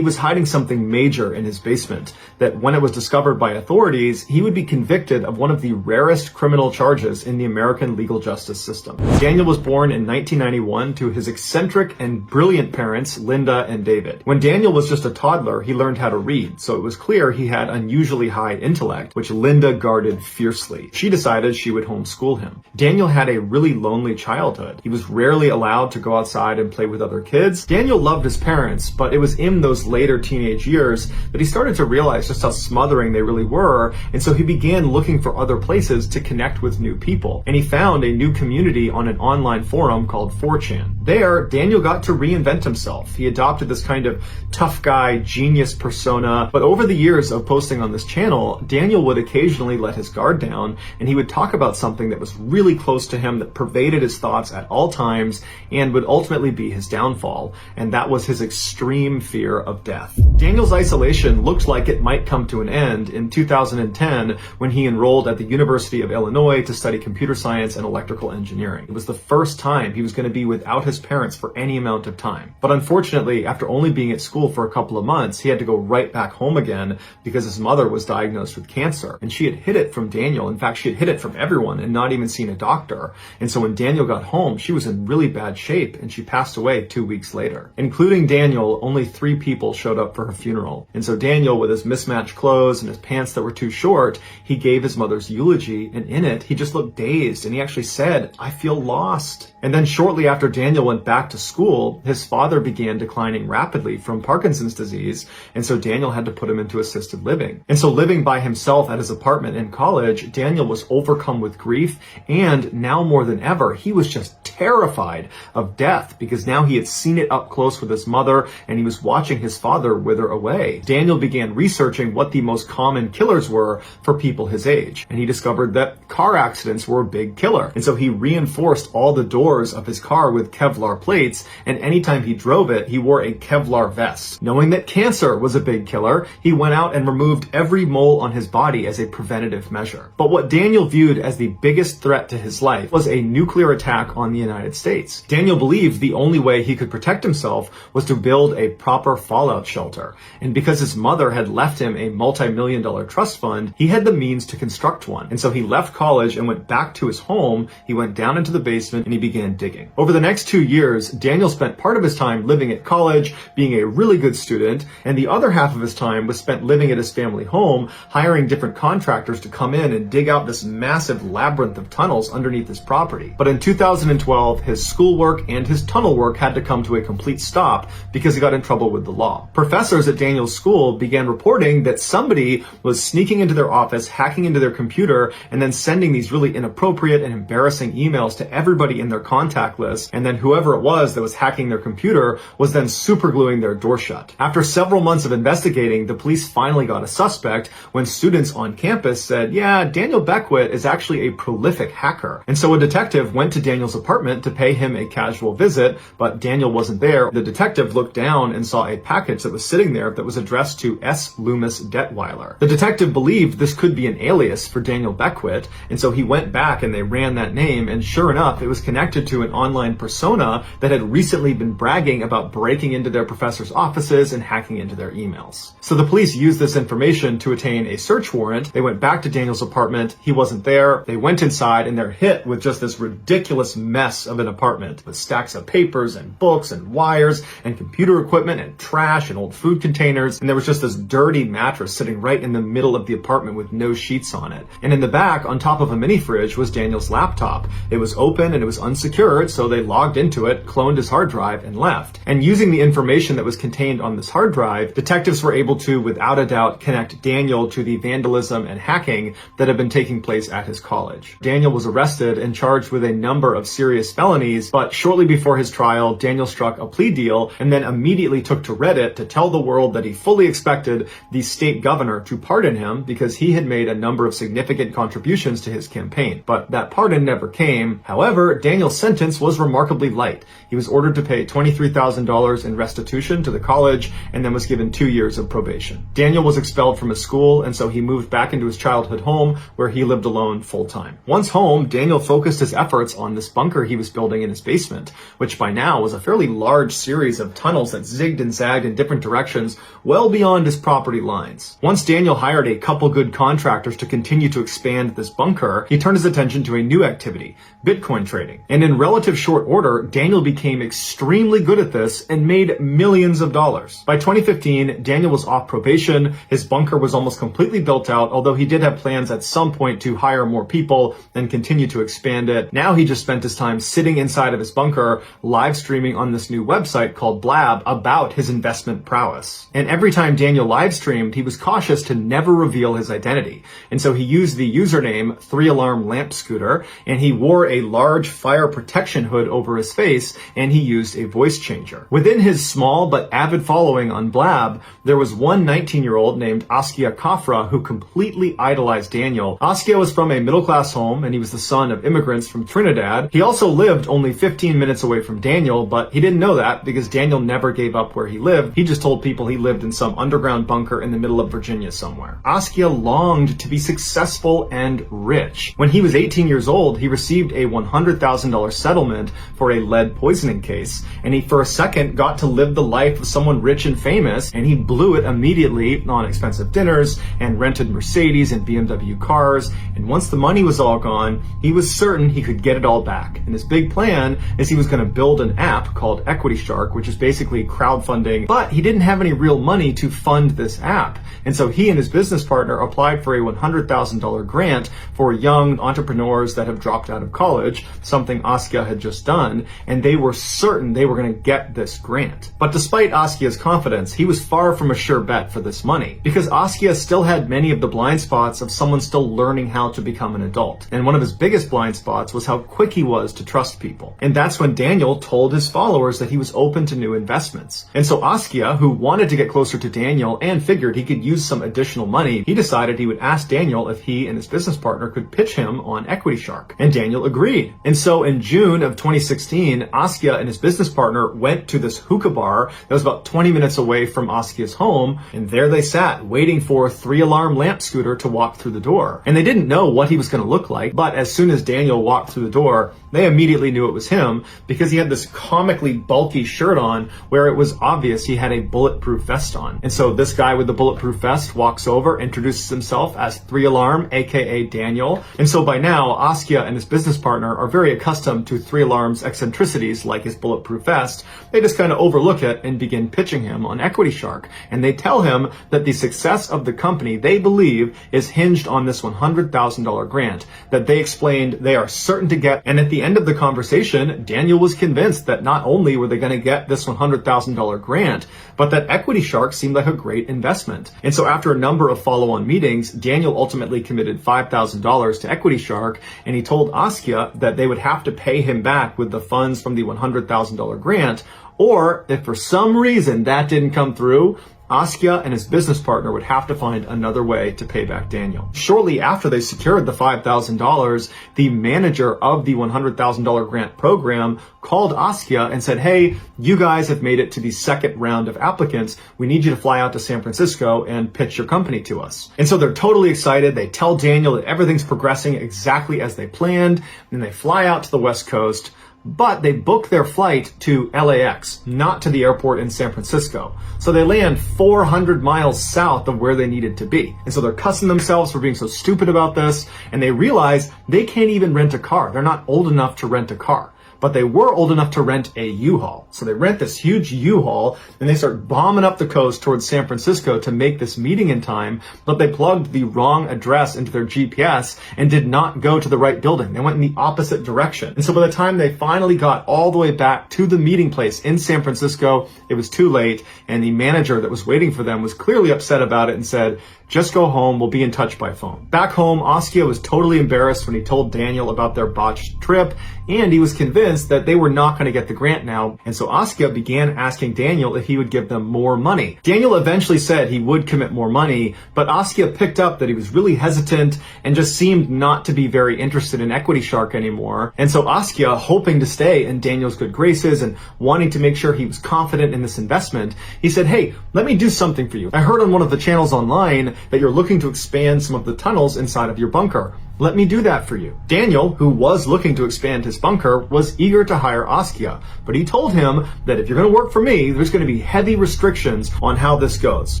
He was hiding something major in his basement that when it was discovered by authorities, he would be convicted of one of the rarest criminal charges in the American legal justice system. Daniel was born in 1991 to his eccentric and brilliant parents, Linda and David. When Daniel was just a toddler, he learned how to read, so it was clear he had unusually high intellect, which Linda guarded fiercely. She decided she would homeschool him. Daniel had a really lonely childhood. He was rarely allowed to go outside and play with other kids. Daniel loved his parents, but it was in those later teenage years that he started to realize just how smothering they really were, and so he began looking for other places to connect with new people. And he found a new community on an online forum called 4chan. There, Daniel got to reinvent himself. He adopted this kind of tough guy, genius persona, but over the years of posting on this channel, Daniel would occasionally let his guard down, and he would talk about something that was really close to him, that pervaded his thoughts at all times, and would ultimately be his downfall, and that was his extreme fear of death. Daniel's isolation looked like it might come to an end in 2010 when he enrolled at the University of Illinois to study computer science and electrical engineering. It was the first time he was going to be without his parents for any amount of time. But unfortunately, after only being at school for a couple of months, he had to go right back home again because his mother was diagnosed with cancer. And she had hid it from Daniel. In fact, she had hid it from everyone and not even seen a doctor. And so when Daniel got home, she was in really bad shape and she passed away 2 weeks later. Including Daniel, only 3 people showed up for her funeral. And so Daniel, with his mismatched clothes and his pants that were too short, he gave his mother's eulogy, and in it, he just looked dazed, and he actually said, "I feel lost." And then shortly after Daniel went back to school, his father began declining rapidly from Parkinson's disease, and so Daniel had to put him into assisted living. And so living by himself at his apartment in college, Daniel was overcome with grief, and now more than ever, he was just terrified of death because now he had seen it up close with his mother, and he was watching his father wither away. Daniel began researching what the most common killers were for people his age, and he discovered that car accidents were a big killer. And so he reinforced all the doors of his car with Kevlar plates, and anytime he drove it, he wore a Kevlar vest. Knowing that cancer was a big killer, he went out and removed every mole on his body as a preventative measure. But what Daniel viewed as the biggest threat to his life was a nuclear attack on the United States. Daniel believed the only way he could protect himself was to build a proper fallout shelter. And because his mother had left him a multi-million-dollar trust fund, he had the means to construct one. And so he left college and went back to his home. He went down into the basement and he began digging. Over the next 2 years, Daniel spent part of his time living at college, being a really good student, and the other half of his time was spent living at his family home, hiring different contractors to come in and dig out this massive labyrinth of tunnels underneath his property. But in 2012, his schoolwork and his tunnel work had to come to a complete stop because he got in trouble with the law. Professors at Daniel's school began reporting that somebody was sneaking into their office, hacking into their computer, and then sending these really inappropriate and embarrassing emails to everybody in their contact list, and then whoever it was that was hacking their computer was then supergluing their door shut. After several months of investigating, the police finally got a suspect when students on campus said, yeah, Daniel Beckwith is actually a prolific hacker. And so a detective went to Daniel's apartment to pay him a casual visit, but Daniel wasn't there. The detective looked down and saw a package that was sitting there that was addressed to S. Loomis Detweiler. The detective believed this could be an alias for Daniel Beckwith, and so he went back and they ran that name, and sure enough, it was connected to an online persona that had recently been bragging about breaking into their professors' offices and hacking into their emails. So the police used this information to attain a search warrant. They went back to Daniel's apartment. He wasn't there. They went inside and they're hit with just this ridiculous mess of an apartment with stacks of papers and books and wires and computer equipment and trash and old food containers. And there was just this dirty mattress sitting right in the middle of the apartment with no sheets on it. And in the back, on top of a mini fridge, was Daniel's laptop. It was open and it was unsecured, so they logged into it, cloned his hard drive, and left. And using the information that was contained on this hard drive, detectives were able to, without a doubt, connect Daniel to the vandalism and hacking that had been taking place at his college. Daniel was arrested and charged with a number of serious felonies, but shortly before his trial, Daniel struck a plea deal and then immediately took to Reddit to tell the world that he fully expected the state governor to pardon him because he had made a number of significant contributions to his campaign. But that pardon never came. However, Daniel's sentence was remarkably light. He was ordered to pay $23,000 in restitution to the college and then was given 2 years of probation. Daniel was expelled from his school, and so he moved back into his childhood home where he lived alone full time. Once home, Daniel focused his efforts on this bunker he was building in his basement, which by now was a fairly large series of tunnels that zigged and zagged in different directions well beyond his property lines. Once Daniel hired a couple good contractors to continue to expand this bunker, he turned his attention to a new activity, Bitcoin trading. And in relative short order, Daniel became extremely good at this and made millions of dollars. By 2015, Daniel was off probation. His bunker was almost completely built out, although he did have plans at some point to hire more people and continue to expand it. Now he just spent his time sitting inside of his bunker, live streaming on this new website called Blab about his investment prowess. And every time Daniel live streamed, he was cautious to never reveal his identity. And so he used the username 3Alarm Lamp Scooter, and he wore a large fire protection hood over his face, and he used a voice changer. Within his small but avid following on Blab, there was one 19-year-old named Askia Kafra who completely idolized Daniel. Askia was from a middle-class home, and he was the son of immigrants from Trinidad. He also lived only 15 minutes away from Daniel, but he didn't know that because Daniel never gave up where he lived. He just told people he lived in some underground bunker in the middle of Virginia somewhere. Askia longed to be successful and rich. When he was 18 years old, he received a $100,000 settlement for a lead poisoning case, and he for a second got to live the life of someone rich and famous, and he blew it immediately on expensive dinners and rented Mercedes and BMW cars. And once the money was all gone, he was certain he could get it all back. And his big plan is he was going to build an app called Equity Shark, which is basically crowdfunding, but he didn't have any real money to fund this app. And so he and his business partner applied for a $100,000 grant for young entrepreneurs that have dropped out of college, something Askia had just done, and they were certain they were going to get this grant. But despite Askia's confidence, he was far from a sure bet for this money, because Askia still had many of the blind spots of someone still learning how to become an adult. And one of his biggest blind spots was how quick he was to trust people. And that's when Daniel told his followers that he was open to new investments. And so Askia, who wanted to get closer to Daniel and figured he could use some additional money, he decided he would ask Daniel if he and his business partner could pitch him on Equity Shark. And Daniel agreed. And so in June of 2016, Askia and his business partner went to this hookah bar that was about 20 minutes away from Askia's home, and there they sat, waiting for 3Alarm Lamp Scooter to walk through the door. And they didn't know what he was going to look like, but as soon as Daniel walked through the door, they immediately knew it was him because he had this comically bulky shirt on where it was obvious he had a bulletproof vest on. And so this guy with the bulletproof vest walks over, introduces himself as 3Alarm, aka Daniel. And so by now, Askia and his business partner are very accustomed to 3Alarm's eccentricities like his bulletproof vest. They just kind of overlook it and begin pitching him on Equity Shark. And they tell him that the success of the company, they believe, is hinged on this $100,000 grant that they explained they are certain to get. And at the end of the conversation, Daniel was convinced that not only were they going to get this $100,000 grant, but that Equity Shark seemed like a great investment. And so after a number of follow-on meetings, Daniel ultimately committed $5,000 to Equity Shark, and he told Askia that they would have to pay him back with the funds from the $100,000 grant, or if for some reason that didn't come through, Askia and his business partner would have to find another way to pay back Daniel. Shortly after they secured the $5,000, the manager of the $100,000 grant program called Askia and said, "Hey, you guys have made it to the second round of applicants. We need you to fly out to San Francisco and pitch your company to us." And so they're totally excited. They tell Daniel that everything's progressing exactly as they planned, and they fly out to the West Coast. But they booked their flight to LAX, not to the airport in San Francisco. So they land 400 miles south of where they needed to be. And so they're cussing themselves for being so stupid about this, and they realize they can't even rent a car. They're not old enough to rent a car. But they were old enough to rent a U-Haul. So they rent this huge U-Haul, and they start bombing up the coast towards San Francisco to make this meeting in time, but they plugged the wrong address into their GPS and did not go to the right building. They went in the opposite direction. And so by the time they finally got all the way back to the meeting place in San Francisco, it was too late, and the manager that was waiting for them was clearly upset about it and said, "Just go home, we'll be in touch by phone." Back home, Askia was totally embarrassed when he told Daniel about their botched trip, and he was convinced that they were not going to get the grant now. And so Askia began asking Daniel if he would give them more money. Daniel eventually said he would commit more money, but Askia picked up that he was really hesitant and just seemed not to be very interested in Equity Shark anymore. And so Askia, hoping to stay in Daniel's good graces and wanting to make sure he was confident in this investment, he said, "Hey, let me do something for you. I heard on one of the channels online that you're looking to expand some of the tunnels inside of your bunker. let me do that for you. Daniel, who was looking to expand his bunker, was eager to hire Askia, but he told him that if you're going to work for me, there's going to be heavy restrictions on how this goes,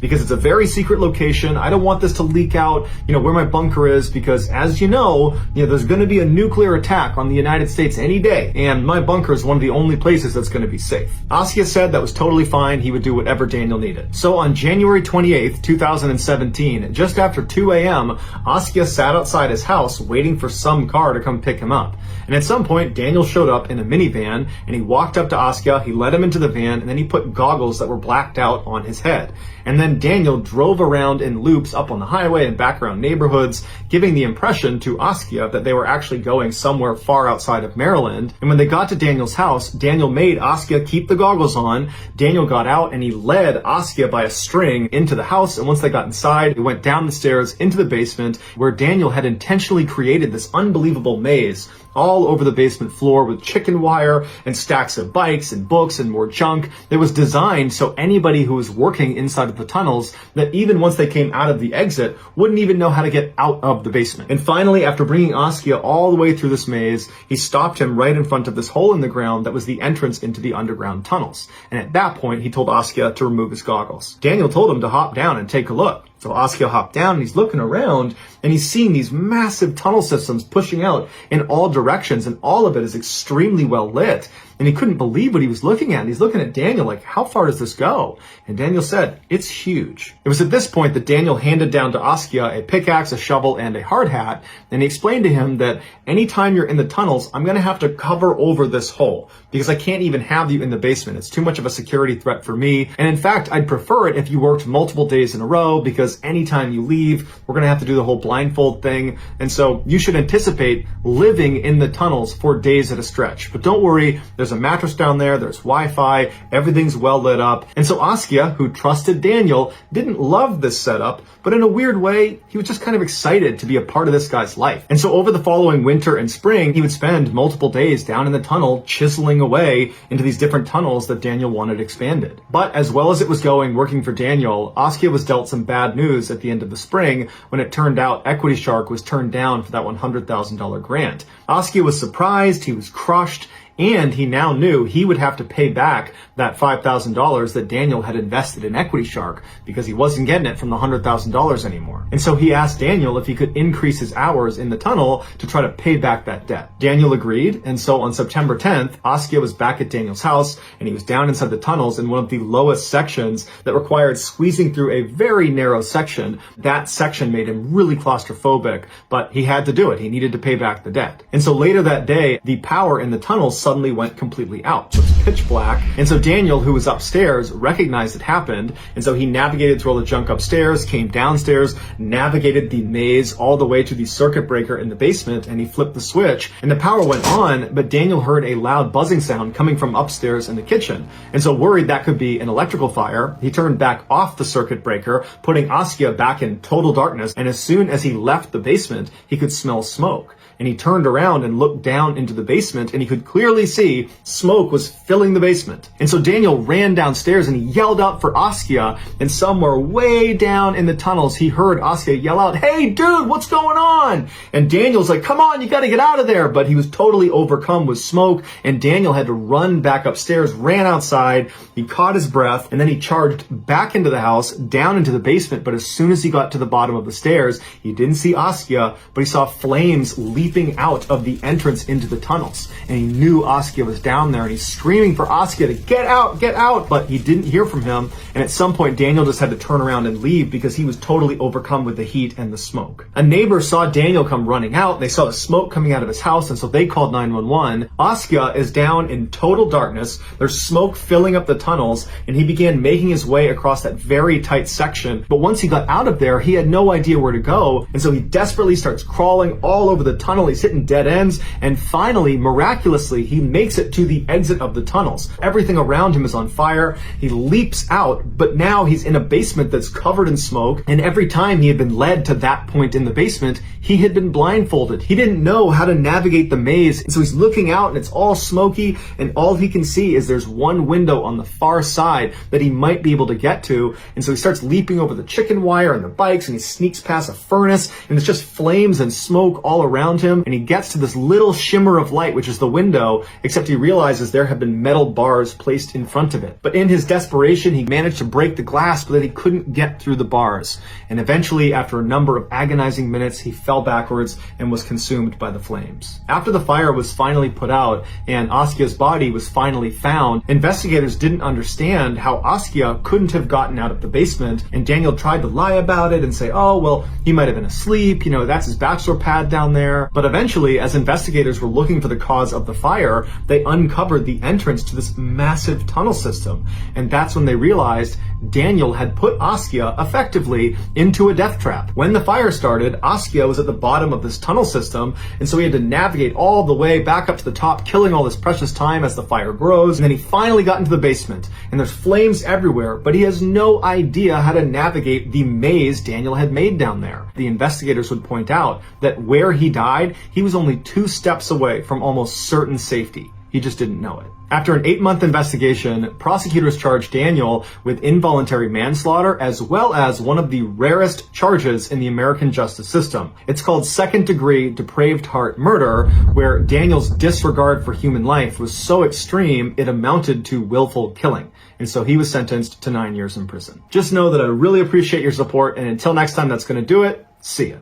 because it's a very secret location. I don't want this to leak out, where my bunker is, because as you know, there's going to be a nuclear attack on the United States any day, and my bunker is one of the only places that's going to be safe. Askia said that was totally fine. He would do whatever Daniel needed. So on January 28th, 2017, just after 2 a.m., Askia sat outside his house waiting for some car to come pick him up. And at some point, Daniel showed up in a minivan, and he walked up to Askia, he led him into the van, and then he put goggles that were blacked out on his head. And then Daniel drove around in loops up on the highway and back around neighborhoods, giving the impression to Askia that they were actually going somewhere far outside of Maryland. And when they got to Daniel's house, Daniel made Askia keep the goggles on. Daniel got out and he led Askia by a string into the house. And once they got inside, they went down the stairs into the basement, where Daniel had intentionally created this unbelievable maze all over the basement floor with chicken wire and stacks of bikes and books and more junk that was designed so anybody who was working inside of the tunnels, that even once they came out of the exit, wouldn't even know how to get out of the basement. And finally, after bringing Askia all the way through this maze, he stopped him right in front of this hole in the ground that was the entrance into the underground tunnels. And at that point, he told Askia to remove his goggles. Daniel told him to hop down and take a look. So Askia hopped down and he's looking around and he's seeing these massive tunnel systems pushing out in all directions, and all of it is extremely well lit. And he couldn't believe what he was looking at. And he's looking at Daniel like, how far does this go? And Daniel said, it's huge. It was at this point that Daniel handed down to Askia a pickaxe, a shovel, and a hard hat. And he explained to him that anytime you're in the tunnels, I'm going to have to cover over this hole because I can't even have you in the basement. It's too much of a security threat for me. And in fact, I'd prefer it if you worked multiple days in a row, because anytime you leave, we're going to have to do the whole blindfold thing. And so you should anticipate living in the tunnels for days at a stretch. But don't worry, there's a mattress down there, there's Wi-Fi, everything's well lit up. And so Askia, who trusted Daniel, didn't love this setup, but in a weird way, he was just kind of excited to be a part of this guy's life. And so over the following winter and spring, he would spend multiple days down in the tunnel, chiseling away into these different tunnels that Daniel wanted expanded. But as well as it was going working for Daniel, Askia was dealt some bad news at the end of the spring when it turned out Equity Shark was turned down for that $100,000 grant. Askia was surprised, he was crushed, and he now knew he would have to pay back that $5,000 that Daniel had invested in Equity Shark, because he wasn't getting it from the $100,000 anymore. And so he asked Daniel if he could increase his hours in the tunnel to try to pay back that debt. Daniel agreed, and so on September 10th, Askia was back at Daniel's house, and he was down inside the tunnels in one of the lowest sections that required squeezing through a very narrow section. That section made him really claustrophobic, but he had to do it. He needed to pay back the debt. And so later that day, the power in the tunnels suddenly went completely out. So it's pitch black. And so Daniel, who was upstairs, recognized it happened. And so he navigated through all the junk upstairs, came downstairs, navigated the maze all the way to the circuit breaker in the basement, and he flipped the switch and the power went on, but Daniel heard a loud buzzing sound coming from upstairs in the kitchen. And so worried that could be an electrical fire, he turned back off the circuit breaker, putting Askia back in total darkness. And as soon as he left the basement, he could smell smoke. And he turned around and looked down into the basement, and he could clearly see smoke was filling the basement. And so Daniel ran downstairs and he yelled out for Askia, and somewhere way down in the tunnels, he heard Askia yell out, "Hey dude, what's going on?" And Daniel's like, "Come on, you gotta get out of there." But he was totally overcome with smoke, and Daniel had to run back upstairs, ran outside, he caught his breath, and then he charged back into the house, down into the basement. But as soon as he got to the bottom of the stairs, he didn't see Askia, but he saw flames leaping out of the entrance into the tunnels. And he knew Askia was down there, and he's screaming for Askia to get out, but he didn't hear from him. And at some point, Daniel just had to turn around and leave because he was totally overcome with the heat and the smoke. A neighbor saw Daniel come running out. They saw the smoke coming out of his house, and so they called 911. Askia is down in total darkness. There's smoke filling up the tunnels, and he began making his way across that very tight section. But once he got out of there, he had no idea where to go, and so he desperately starts crawling all over the tunnel tunnel, he's hitting dead ends, and finally, miraculously, he makes it to the exit of the tunnels. Everything around him is on fire. He leaps out, but now he's in a basement that's covered in smoke, and every time he had been led to that point in the basement, he had been blindfolded. He didn't know how to navigate the maze, and so he's looking out and it's all smoky, and all he can see is there's one window on the far side that he might be able to get to, and so he starts leaping over the chicken wire and the bikes, and he sneaks past a furnace, and it's just flames and smoke all around him, and he gets to this little shimmer of light, which is the window, except he realizes there have been metal bars placed in front of it. But in his desperation, he managed to break the glass, but then he couldn't get through the bars, and eventually, after a number of agonizing minutes, he fell backwards and was consumed by the flames. After the fire was finally put out and Askia's body was finally found, investigators didn't understand how Askia couldn't have gotten out of the basement, and Daniel tried to lie about it and say, oh, well, he might have been asleep, that's his bachelor pad down there. But eventually, as investigators were looking for the cause of the fire, they uncovered the entrance to this massive tunnel system, and that's when they realized Daniel had put Askia effectively into a death trap. When the fire started, Askia was at the bottom of this tunnel system, and so he had to navigate all the way back up to the top, killing all this precious time as the fire grows, and then he finally got into the basement, and there's flames everywhere, but he has no idea how to navigate the maze Daniel had made down there. The investigators would point out that where he died, he was only 2 steps away from almost certain safety. He just didn't know it. After an 8-month investigation, prosecutors charged Daniel with involuntary manslaughter, as well as one of the rarest charges in the American justice system. It's called second-degree depraved heart murder, where Daniel's disregard for human life was so extreme it amounted to willful killing. And so he was sentenced to 9 years in prison. Just know that I really appreciate your support, and until next time, that's going to do it. See ya.